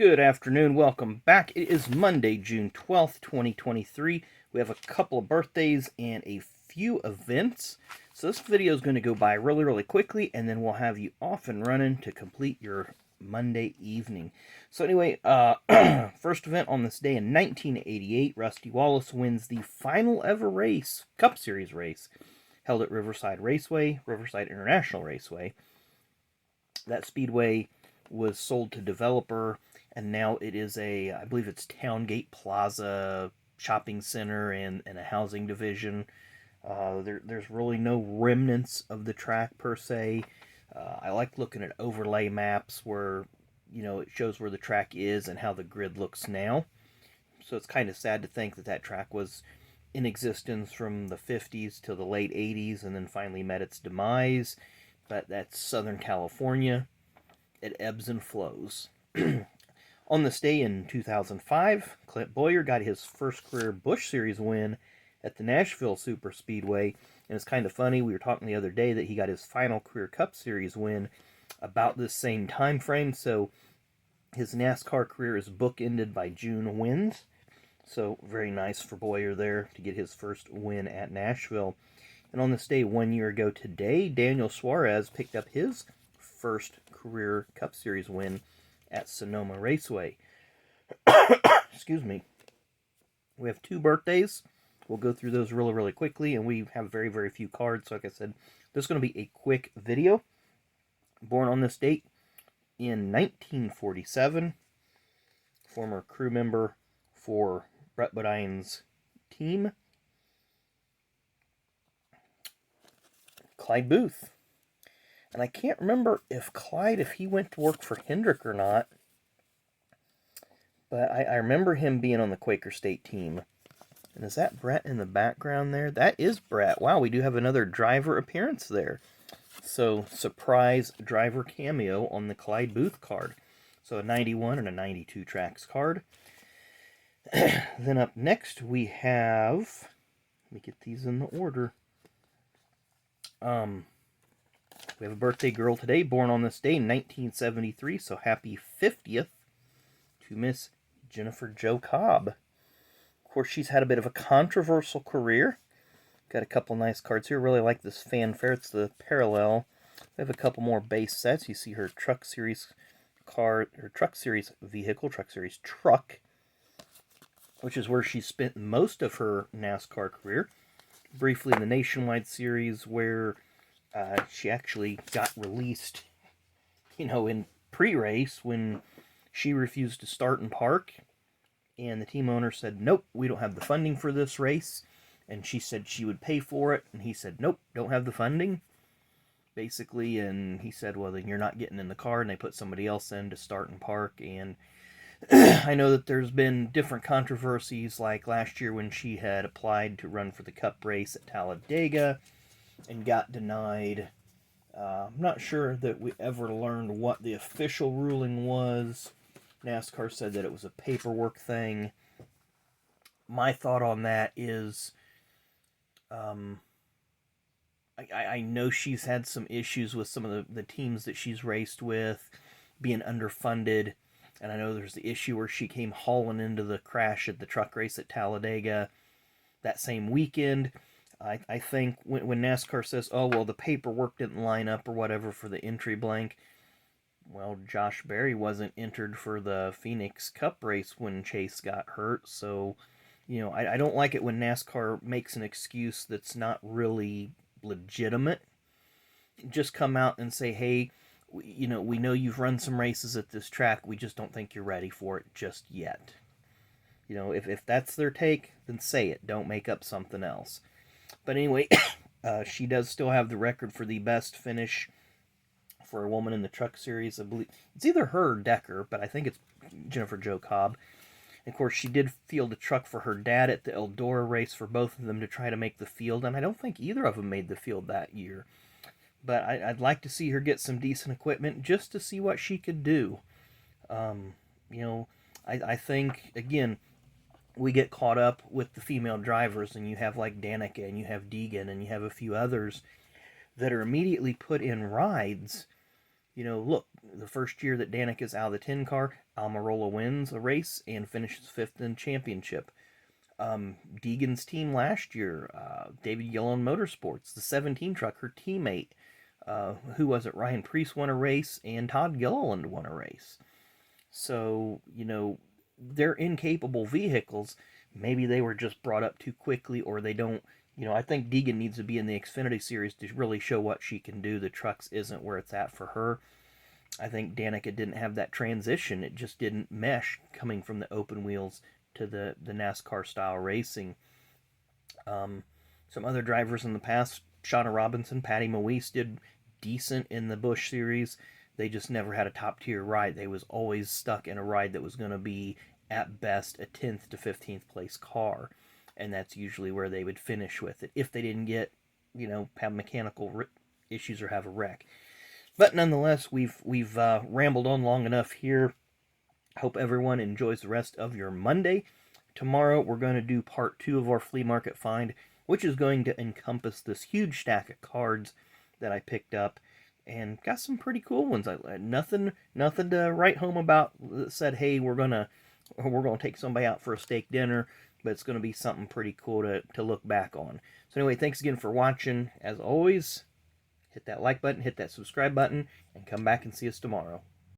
Good afternoon. Welcome back. It is Monday, June 12th, 2023. We have a couple of birthdays and a few events. So this video is going to go by really quickly, and then we'll have you off and running to complete your Monday evening. So anyway, first event on this day in 1988, Rusty Wallace wins the final ever race, Cup Series race, held at Riverside International Raceway. That speedway was sold to developer, and now it is I believe it's Towngate Plaza shopping center and a housing division. There's really no remnants of the track per se. I like looking at overlay maps where, it shows where the track is and how the grid looks now. So it's kind of sad to think that track was in existence from the 50s till the late 80s and then finally met its demise. But that's Southern California. It ebbs and flows. On this day in 2005, Clint Bowyer got his first career Busch Series win at the Nashville Super Speedway. And it's kind of funny, we were talking the other day that he got his final career Cup Series win about this same time frame. So his NASCAR career is bookended by June wins. So very nice for Bowyer there to get his first win at Nashville. And on this day 1 year ago today, Daniel Suarez picked up his first career Cup Series win at Sonoma Raceway. Excuse me. We have two birthdays. We'll go through those really quickly, and we have very few cards. So like I said, this is going to be a quick video. Born on this date in 1947, former crew member for Brett Bodine's team, Clyde Booth. And I can't remember if Clyde, if he went to work for Hendrick or not. But I remember him being on the Quaker State team. And is that Brett in the background there? That is Brett. Wow, we do have another driver appearance there. So, surprise driver cameo on the Clyde Booth card. So, a 91 and a 92 tracks card. Then up next we have... Let me get these in the order. We have a birthday girl today, born on this day in 1973, so happy 50th to Miss Jennifer Jo Cobb. Of course, she's had a bit of a controversial career. Got a couple nice cards here. Really like this fanfare. It's the parallel. We have a couple more base sets. You see her Truck Series card, her Truck Series vehicle, Truck Series truck, which is where she spent most of her NASCAR career. Briefly in the Nationwide Series, where she actually got released, in pre-race when she refused to start and park. And the team owner said, nope, we don't have the funding for this race. And she said she would pay for it. And he said, nope, don't have the funding. Basically, and he said, well, then you're not getting in the car. And they put somebody else in to start and park. And I know that there's been different controversies, like last year when she had applied to run for the Cup race at Talladega and got denied. I'm not sure that we ever learned what the official ruling was. NASCAR said that it was a paperwork thing. My thought on that is, I know she's had some issues with some of the teams that she's raced with being underfunded. And I know there's the issue where she came hauling into the crash at the truck race at Talladega that same weekend. I think when NASCAR says, oh, well, the paperwork didn't line up or whatever for the entry blank, well, Josh Berry wasn't entered for the Phoenix Cup race when Chase got hurt. So, I don't like it when NASCAR makes an excuse that's not really legitimate. Just come out and say, hey, we know you've run some races at this track. We just don't think you're ready for it just yet. If that's their take, then say it. Don't make up something else. But anyway, she does still have the record for the best finish for a woman in the Truck Series. I believe it's either her or Decker, but I think it's Jennifer Jo Cobb. And of course, she did field a truck for her dad at the Eldora race for both of them to try to make the field, and I don't think either of them made the field that year. But I'd like to see her get some decent equipment just to see what she could do. I think, again, we get caught up with the female drivers, and you have like Danica, and you have Deegan, and you have a few others that are immediately put in rides Look, the first year that Danica's out of the 10 car, Almirola wins a race and finishes fifth in championship. Deegan's team last year, David Gillon Motorsports, the 17 truck, her teammate, who was it? Ryan Preece won a race, and Todd Gilliland won a race. So, they're incapable vehicles. Maybe they were just brought up too quickly, or they don't. I think Deegan needs to be in the Xfinity Series to really show what she can do. The trucks isn't where it's at for her. I think Danica didn't have that transition. It just didn't mesh coming from the open wheels to the NASCAR style racing. Some other drivers in the past, Shauna Robinson, Patty Moise, did decent in the Busch Series. They just never had a top tier ride. They was always stuck in a ride that was going to be at best a 10th to 15th place car, and that's usually where they would finish with it if they didn't get, have mechanical issues or have a wreck. But nonetheless, we've rambled on long enough here. Hope everyone enjoys the rest of your Monday. Tomorrow we're going to do part 2 of our flea market find, which is going to encompass this huge stack of cards that I picked up, and got some pretty cool ones. Nothing to write home about that said, hey, we're gonna take somebody out for a steak dinner, but it's gonna be something pretty cool to look back on. So anyway, thanks again for watching. As always, hit that like button, hit that subscribe button, and come back and see us tomorrow.